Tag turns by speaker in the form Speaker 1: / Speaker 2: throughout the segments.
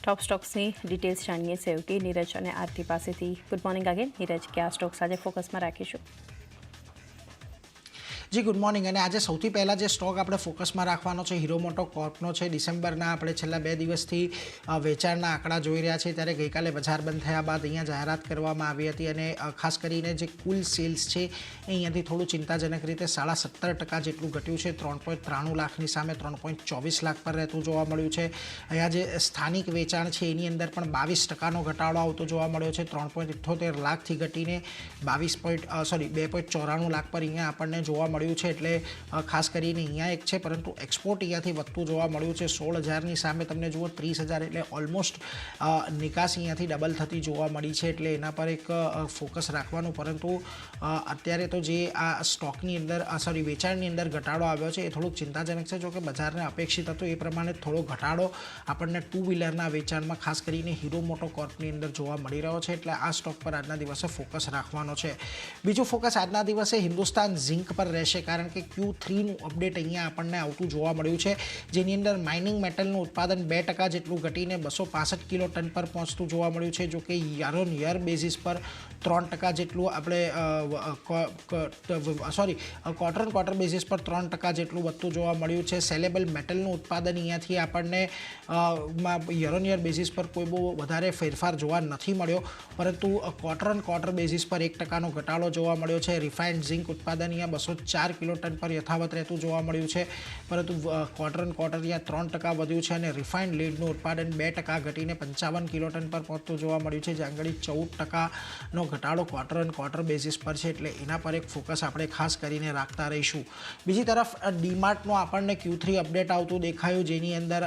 Speaker 1: Top स्टॉक्सની details જાણીએ સેવકી નીરજ અને આરતી પાસેથી. ગુડ મોર્નિંગ અગેન નીરજ, કયા સ્ટોક્સ આજે ફોકસમાં રાખીશું?
Speaker 2: જી ગુડ મોર્નિંગ. અને આજે સૌથી પહેલાં જે સ્ટોક આપણે ફોકસમાં રાખવાનો છે હીરો મોટો કોર્પનો છે. ડિસેમ્બરના આપણે છેલ્લા 2 દિવસથી વેચાણના આંકડા જોઈ રહ્યા છીએ, ત્યારે ગઈકાલે બજાર બંધ થયા બાદ અહીંયા જાહેરાત કરવામાં આવી હતી અને ખાસ કરીને જે કુલ સેલ્સ છે એ અહીંયાથી થોડું ચિંતાજનક રીતે 17.5% જેટલું ઘટ્યું છે. 3.93 લાખની સામે 3.24 લાખ પર રહેતું જોવા મળ્યું છે. અહીંયા જે સ્થાનિક વેચાણ છે એની અંદર પણ 22%નો ઘટાડો આવતો જોવા મળ્યો છે. 3.78 લાખથી ઘટીને 2.94 લાખ પર અહીંયા આપણને જોવા મળ્યું છે. એટલે ખાસ કરીને અહીંયા એક છે, પરંતુ એક્સપોર્ટ અહીંયાથી વધતું જોવા મળ્યું છે. 16,000ની સામે તમને જુઓ 30,000, એટલે ઓલમોસ્ટ નિકાસ અહીંયાથી ડબલ થતી જોવા મળી છે. એટલે એના પર એક ફોકસ રાખવાનું. પરંતુ અત્યારે તો જે આ સ્ટોકની અંદર વેચાણની અંદર ઘટાડો આવ્યો છે એ થોડુંક ચિંતાજનક છે. જો કે બજારને અપેક્ષિત હતો એ પ્રમાણે થોડો ઘટાડો આપણને ટુ વ્હીલરના વેચાણમાં ખાસ કરીને હીરો મોટો કોર્પની અંદર જોવા મળી રહ્યો છે. એટલે આ સ્ટોક પર આજના દિવસે ફોકસ રાખવાનો છે. બીજું ફોકસ આજના દિવસે હિન્દુસ્તાન ઝિંક પર રહેશે, કારણ કે Q3નું અપડેટ અહીંયા આપણને આવતું જોવા મળ્યું છે, જેની અંદર માઇનિંગ મેટલનું ઉત્પાદન 2% જેટલું ઘટીને 265 કિલો ટન પર પહોંચતું જોવા મળ્યું છે. જો કે યર ઓન યર બેઝિસ પર 3% જેટલું આપણે ક્વાર્ટર ઓન ક્વાર્ટર બેઝિસ પર 3% જેટલું વધતું જોવા મળ્યું છે. સેલેબલ મેટલનું ઉત્પાદન અહીંયાથી આપણને યર ઓન યર બેઝિસ પર કોઈ બહુ વધારે ફેરફાર જોવા નથી મળ્યો, પરંતુ ક્વાર્ટર ઓન ક્વાર્ટર બેઝિસ પર 1%નો ઘટાડો જોવા મળ્યો છે. રિફાઇન્ડ ઝિંક ઉત્પાદન અહીંયા 204 કિલો ટન પર યથાવત રહેતું જોવા મળ્યું છે, પરંતુ ક્વાર્ટર ઓન ક્વાર્ટર અહીંયા 3% વધ્યું છે. અને રિફાઇન્ડ લીડનું ઉત્પાદન 2% ઘટીને 55 કિલો ટન પર પહોંચતું જોવા મળ્યું છે, જ્યાં આગળ 14%નો ઘટાડો ક્વાર્ટર ઓન ક્વાર્ટર બેઝિસ પર છે. એટલે એના પર એક ફોકસ આપણે ખાસ કરીને રાખતા રહીશું. બીજી તરફ ડીમાર્ટનો આપણને Q3 અપડેટ આવતું દેખાયું, જેની અંદર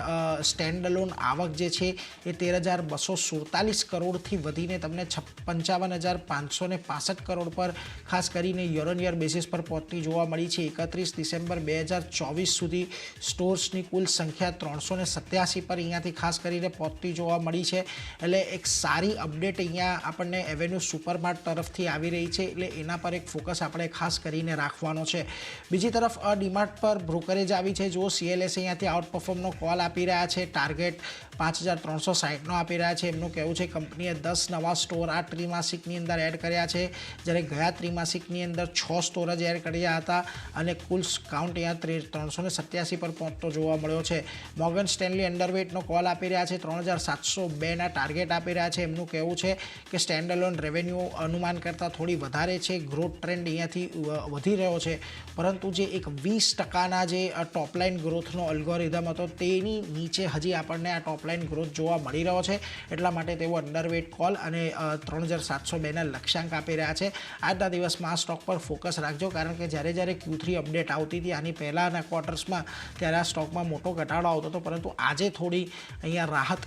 Speaker 2: સ્ટેન્ડ અલોન આવક જે છે એ 13,247 કરોડથી વધીને તમને 55,565 કરોડ પર ખાસ કરીને યર ઓન યર બેઝિસ પર પહોંચતી જોવા મળી છે. 31 ડિસેમ્બર 2024 સુધી સ્ટોર્સની કુલ સંખ્યા 387 પર અહીંયાથી ખાસ કરીને પહોંચતી જોવા મળી છે. એટલે એક સારી અપડેટ અહીંયા આપણને એવેન્યુ સુપરમાર્ટ તરફથી આવી રહી છે. એટલે એના પર એક ફોકસ આપણે ખાસ કરીને રાખવાનો છે. બીજી તરફ ડીમાર્ટ પર બ્રોકરેજ આવી છે. જો CLS અહીંયાથી આઉટ પરફોર્મનો કોલ આપી રહ્યા છે, ટાર્ગેટ 5,360નો આપી રહ્યા છે. એમનું કહેવું છે કંપનીએ 10 નવા સ્ટોર આ ત્રિમાસિકની અંદર એડ કર્યા છે, જ્યારે ગયા ત્રિમાસિકની અંદર 6 સ્ટોર જ એડ કર્યા હતા અને કુલ કાઉન્ટ અહીંયા 387 પર પહોંચતો જોવા મળ્યો છે. મોર્ગન સ્ટેનલી અંડરવેટનો કોલ આપી રહ્યા છે, 3,702ના ટાર્ગેટ આપી રહ્યા છે. એમનું કહેવું છે કે સ્ટેન્ડ અલોન રેવન્યુ અનુમાન કરતાં થોડી વધારે છે, ગ્રોથ ટ્રેન્ડ અહીંયાથી વધી રહ્યો છે, પરંતુ જે એક 20%ના જે ટોપલાઇન ગ્રોથનો અલ્ગોરિધમ હતો તેની નીચે હજી આપણને આ ટોપલાઇન ગ્રોથ જોવા મળી રહ્યો છે. એટલા માટે તેઓ અંડરવેટ કોલ અને 3,702ના લક્ષ્યાંક આપી રહ્યા છે. આજના દિવસમાં આ સ્ટોક પર ફોકસ રાખજો, કારણ કે જ્યારે Q3 અપડેટ આવતી હતી આની પહેલાંના ક્વાર્ટર્સમાં, ત્યારે આ સ્ટોકમાં મોટો ઘટાડો આવતો હતો, પરંતુ આજે થોડી અહીંયા રાહત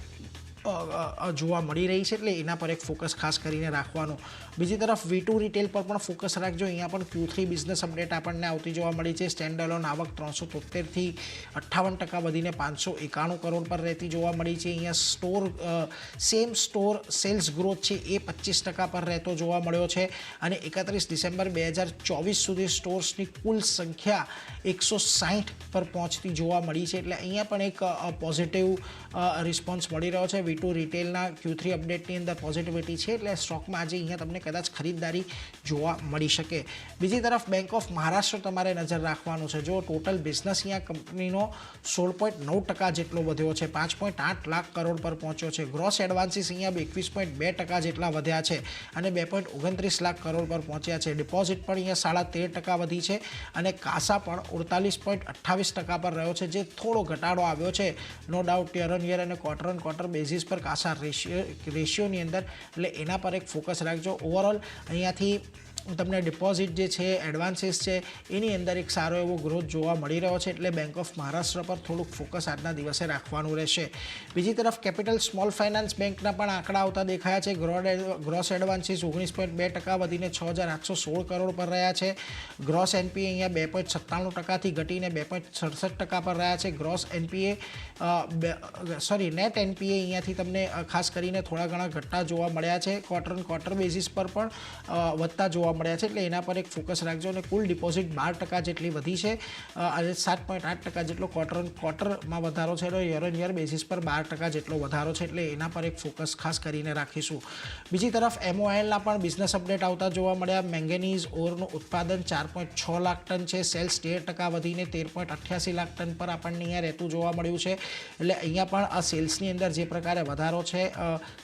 Speaker 2: જોવા મળી રહી છે. એટલે એના પર એક ફોકસ ખાસ કરીને રાખવાનું. બીજી તરફ V2 રિટેલ પર પણ ફોકસ રાખજો. અહીંયા પણ Q3 બિઝનેસ અપડેટ આપણને આવતી જોવા મળી છે. સ્ટેન્ડ અલોન આવક 373થી 58% વધીને 591 કરોડ પર રહેતી જોવા મળી છે. અહીંયા સેમ સ્ટોર સેલ્સ ગ્રોથ છે એ 25% પર રહેતો જોવા મળ્યો છે. અને 31 ડિસેમ્બર 2024 સુધી સ્ટોર્સની કુલ સંખ્યા 160 પર પહોંચતી જોવા મળી છે. એટલે અહીંયા પણ એક પોઝિટિવ રિસ્પોન્સ મળી રહ્યો છે. V2 રિટેલના Q3 અપડેટની અંદર પોઝિટિવિટી છે, એટલે સ્ટોકમાં આજે અહીંયા તમને કદાચ ખરીદદારી જોવા મળી શકે. બીજી તરફ બેંક ઓફ મહારાષ્ટ્ર તમારે નજર રાખવાનું છે. જો ટોટલ બિઝનેસ અહીંયા કંપનીનો 16.9% જેટલો વધ્યો છે, 5.8 લાખ કરોડ પર પહોંચ્યો છે. ગ્રોસ એડવાન્સીસ અહીંયા 21.2% જેટલા વધ્યા છે અને 2.29 લાખ કરોડ પર પહોંચ્યા છે. ડિપોઝિટ પણ અહીંયા 13% વધી છે અને કાસા પણ 48.28% પર રહ્યો છે, જે થોડો ઘટાડો આવ્યો છે no doubt year on year અને ક્વાર્ટર ઓન ક્વાર્ટર બેઝિસ પર કાસા રેશિયોની અંદર. એટલે એના પર એક ફોકસ રાખજો. ઓવરઓલ અહીંયાથી તમને ડિપોઝિટ જે છે, એડવાન્સીસ છે, એની અંદર એક સારો એવો ગ્રોથ જોવા મળી રહ્યો છે. એટલે બેંક ઓફ મહારાષ્ટ્ર પર થોડુંક ફોકસ આજના દિવસે રાખવાનું રહેશે. બીજી તરફ કેપિટલ સ્મોલ ફાઇનાન્સ બેંકના પણ આંકડા આવતા દેખાયા છે. ગ્રોસ એડવાન્સીસ 19.2% વધીને 6,816 કરોડ પર રહ્યા છે. ગ્રોસ NPA અહીંયા 2.97%થી ઘટીને 2.67% પર રહ્યા છે. ગ્રોસ નેટ NPA અહીંયાથી તમને ખાસ કરીને થોડા ઘણા ઘટતા જોવા મળ્યા છે. ક્વાર્ટર ઓન ક્વાર્ટર બેઝિસ પર પણ વધતા જોવા જોવા મળ્યા છે, એટલે એના પર એક ફોકસ રાખજો. અને કુલ ડિપોઝિટ 12% જેટલી વધી છે અને 7.8% જેટલો ક્વાર્ટરમાં વધારો છે, અને યર ઓન યર બેસિસ પર 12% જેટલો વધારો છે, એટલે એના પર એક ફોકસ ખાસ કરીને રાખીશું. બીજી તરફ MOILના પણ બિઝનેસ અપડેટ આવતા જોવા મળ્યા. મેંગેનીઝ ઓરનું ઉત્પાદન 4.6 લાખ ટન છે, સેલ્સ 13% વધીને 13.88 લાખ ટન પર આપણને અહીંયા રહેતું જોવા મળ્યું છે. એટલે અહીંયા પણ આ સેલ્સની અંદર જે પ્રકારે વધારો છે,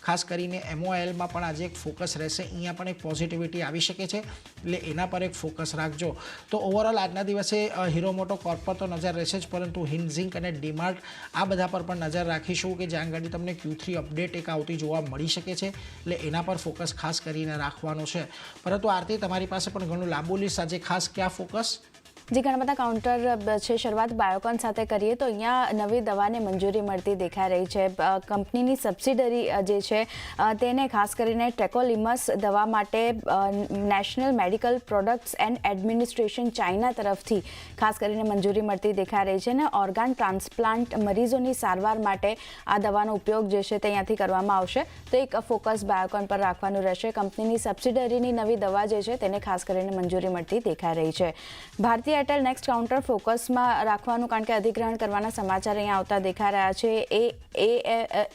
Speaker 2: ખાસ કરીને MOILમાં પણ આજે એક ફોકસ રહેશે. અહીંયા પણ એક પોઝિટિવિટી આવી શકે છે, એટલે એના પર એક ફોકસ રાખજો. તો ઓવરઓલ આજના દિવસે હીરો મોટો કોર્પ પર તો નજર રહેશે જ, પરંતુ હિન્દ ઝિંક અને ડીમાર્ટ આ બધા પર પણ નજર રાખીશું કે જ્યાં આગળ તમને Q3 અપડેટ એક આવતી જોવા મળી શકે છે, એટલે એના પર ફોકસ ખાસ કરીને રાખવાનું છે. પરંતુ આરતી, તમારી પાસે પણ ઘણું લાંબુ લિસ્ટ, આજે ખાસ ક્યાં ફોકસ?
Speaker 1: જે ઘણા બધા કાઉન્ટર છે. શરૂઆત બાયોકોન સાથે કરીએ તો અહીંયા નવી દવાને મંજૂરી મળતી દેખાઈ રહી છે. કંપનીની સબસિડરી જે છે તેને ખાસ કરીને ટેકોલિમસ દવા માટે national medical products and administration China તરફથી ખાસ કરીને મંજૂરી મળતી દેખાઈ રહી છે. અને ઓર્ગાન ટ્રાન્સપ્લાન્ટ મરીઝોની સારવાર માટે આ દવાનો ઉપયોગ જે છે તે અહીંયાથી કરવામાં આવશે. તો એક ફોકસ બાયોકોન પર રાખવાનું રહેશે. કંપનીની સબસિડરીની નવી દવા જે છે તેને ખાસ કરીને મંજૂરી મળતી દેખાઈ રહી છે. ભારતીય એરટેલ નેક્સ્ટ કાઉન્ટર ફોકસમાં રાખવાનું, કારણ કે અધિગ્રહણ કરવાના સમાચાર અહીંયા આવતા દેખાઈ રહ્યા છે.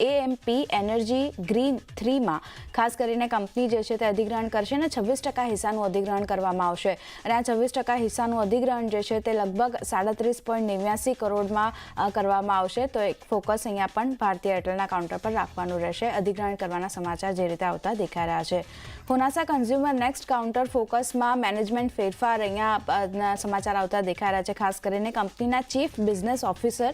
Speaker 1: AMP એનર્જી ગ્રીન 3માં ખાસ કરીને કંપની જે છે તે અધિગ્રહણ કરશે અને 26% હિસ્સાનું અધિગ્રહણ કરવામાં આવશે. અને આ 26% હિસ્સાનું અધિગ્રહણ જે છે તે લગભગ 37.89 કરોડમાં કરવામાં આવશે. તો એક ફોકસ અહીંયા પણ ભારતીય એરટેલના કાઉન્ટર પર રાખવાનું રહેશે. અધિગ્રહણ કરવાના સમાચાર જે રીતે આવતા દેખાઈ રહ્યા છે. હોનાસા કન્ઝ્યુમર નેક્સ્ટ કાઉન્ટર ફોકસમાં મેનેજમેન્ટ ફેરફાર અહીંયા સમાચાર આવતા દેખાઈ રહ્યા છે. ખાસ કરીને કંપનીના ચીફ બિઝનેસ ઓફિસર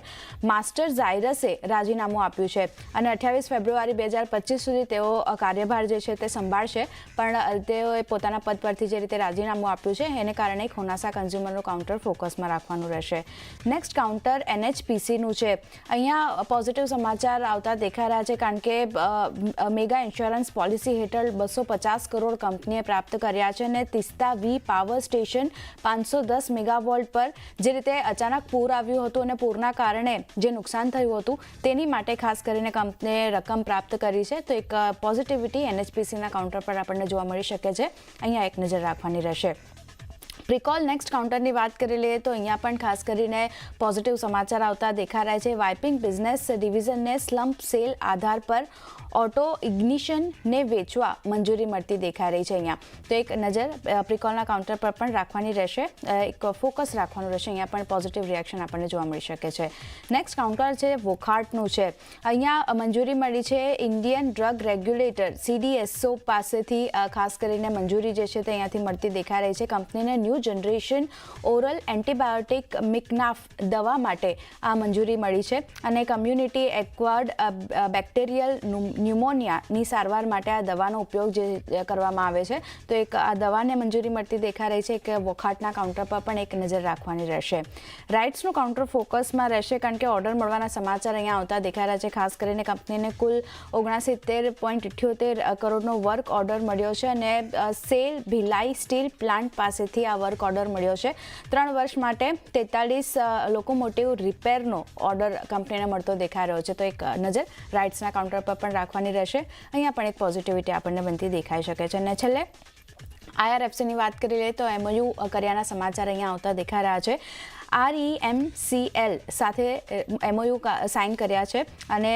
Speaker 1: માસ્ટર ઝાયરસે રાજીનામું આપ્યું છે અને 28 ફેબ્રુઆરી 2025 સુધી તેઓ કાર્યભાર જે છે તે સંભાળશે. પણ તેઓએ પોતાના પદ પરથી જે રીતે રાજીનામું આપ્યું છે એને કારણે હોનાસા કન્ઝ્યુમરનું કાઉન્ટર ફોકસમાં રાખવાનું રહેશે. નેક્સ્ટ કાઉન્ટર NHPCનું છે. અહીંયા પોઝિટિવ સમાચાર આવતા દેખાઈ રહ્યા છે, કારણ કે મેગા ઇન્સ્યોરન્સ પોલિસી હેઠળ 250 કરોડ કંપનીએ પ્રાપ્ત કર્યા છે. અને તિસ્તા વી પાવર સ્ટેશન 510 મેગાવોલ્ટ પર જે રીતે અચાનક પૂર આવ્યું હતું અને પૂરના કારણે જે નુકસાન થયું હતું તેની માટે ખાસ કરીને કંપનીએ રકમ પ્રાપ્ત કરી છે. તો એક પોઝિટિવિટી NHPCના કાઉન્ટર પર આપણને જોવા મળી શકે છે. અહીંયા એક નજર રાખવાની રહેશે. પ્રિકોલ નેક્સ્ટ કાઉન્ટરની વાત કરી લઈએ તો અહીંયા પણ ખાસ કરીને પોઝિટિવ સમાચાર આવતા દેખાઈ રહ્યા છે. વાઇપિંગ બિઝનેસ ડિવિઝનને સ્લમ્પ સેલ આધાર પર ઓટો ઇગ્નિશનને વેચવા મંજૂરી મળતી દેખાઈ રહી છે. અહીંયા તો એક નજર પ્રિકોલના કાઉન્ટર પર પણ રાખવાની રહેશે. એક ફોકસ રાખવાનું રહેશે. અહીંયા પણ પોઝિટિવ રિએક્શન આપણને જોવા મળી શકે છે. નેક્સ્ટ કાઉન્ટર છે વોખાર્ટનું છે. અહીંયા મંજૂરી મળી છે ઇન્ડિયન ડ્રગ રેગ્યુલેટર CDSO પાસેથી. ખાસ કરીને મંજૂરી જે છે તે અહીંયાથી મળતી દેખાઈ રહી છે. કંપનીને ન્યૂ જનરેશન ઓરલ એન્ટીબાયોટિક મિકનાફ દવા માટે આ મંજૂરી મળી છે. અને કમ્યુનિટી એક્વાયર્ડ બેક્ટેરિયલ ન્યુમોનિયાની સારવાર માટે આ દવાનો ઉપયોગ જે કરવામાં આવે છે. તો એક આ દવાને મંજૂરી મળતી દેખાઈ રહી છે કે વોખાટના કાઉન્ટર પર પણ એક નજર રાખવાની રહેશે. રાઇટ્સનું કાઉન્ટર ફોકસમાં રહેશે, કારણ કે ઓર્ડર મળવાના સમાચાર અહીંયા આવતા દેખાઈ રહ્યા છે. ખાસ કરીને કંપનીને કુલ 69.78 કરોડનો વર્ક ઓર્ડર મળ્યો છે અને સેલ ભિલાઈ સ્ટીલ પ્લાન્ટ પાસેથી આ વર્ક ઓર્ડર મળ્યો છે. 3 વર્ષ માટે 43 લોકોમોટિવ રિપેરનો ઓર્ડર કંપનીને મળતો દેખાઈ રહ્યો છે. તો એક નજર રાઇટ્સના કાઉન્ટર પર પણ રાખવાની રહેશે. અહીંયા પણ એક પોઝિટિવિટી આપણને બનતી દેખાઈ શકે છે. અને છેલ્લે IRFCની વાત કરી લઈએ તો MOU કર્યાના સમાચાર અહીંયા આવતા દેખાઈ રહ્યા છે. REMCL સાથે MOU સાઇન કર્યા છે અને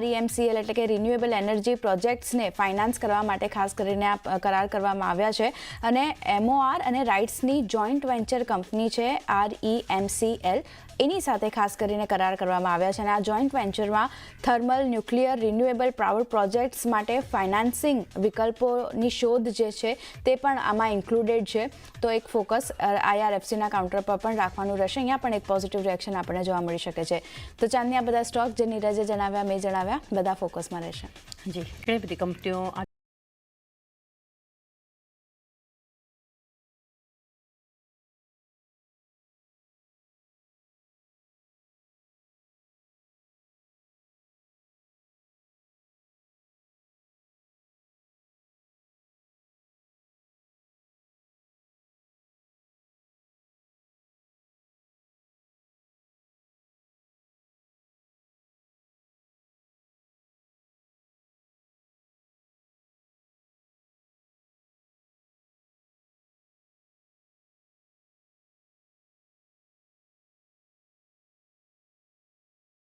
Speaker 1: REMCL એટલે કે રિન્યુએબલ એનર્જી પ્રોજેક્ટ્સને ફાઇનાન્સ કરવા માટે ખાસ કરીને આ કરાર કરવામાં આવ્યા છે. અને MOR અને રાઇટ્સની જોઈન્ટ વેન્ચર કંપની છે REMCL, એની સાથે ખાસ કરીને કરાર કરવામાં આવ્યા છે. અને આ જોઈન્ટ વેન્ચરમાં thermal, nuclear, renewable power projects માટે ફાઇનાન્સિંગ વિકલ્પોની શોધ જે છે તે પણ આમાં ઇન્ક્લુડેડ છે. તો એક ફોકસ IRFCના કાઉન્ટર પર પણ રાખવાનું રહેશે. અહીંયા પણ એક પોઝિટિવ રિએક્શન આપણને જોવા મળી શકે છે. તો ચાંદની આ બધા સ્ટોક જે નીરજે જણાવ્યા, મેં જણાવ્યા, બધા ફોકસમાં રહેશે.
Speaker 3: જી, ઘણી બધી કંપનીઓ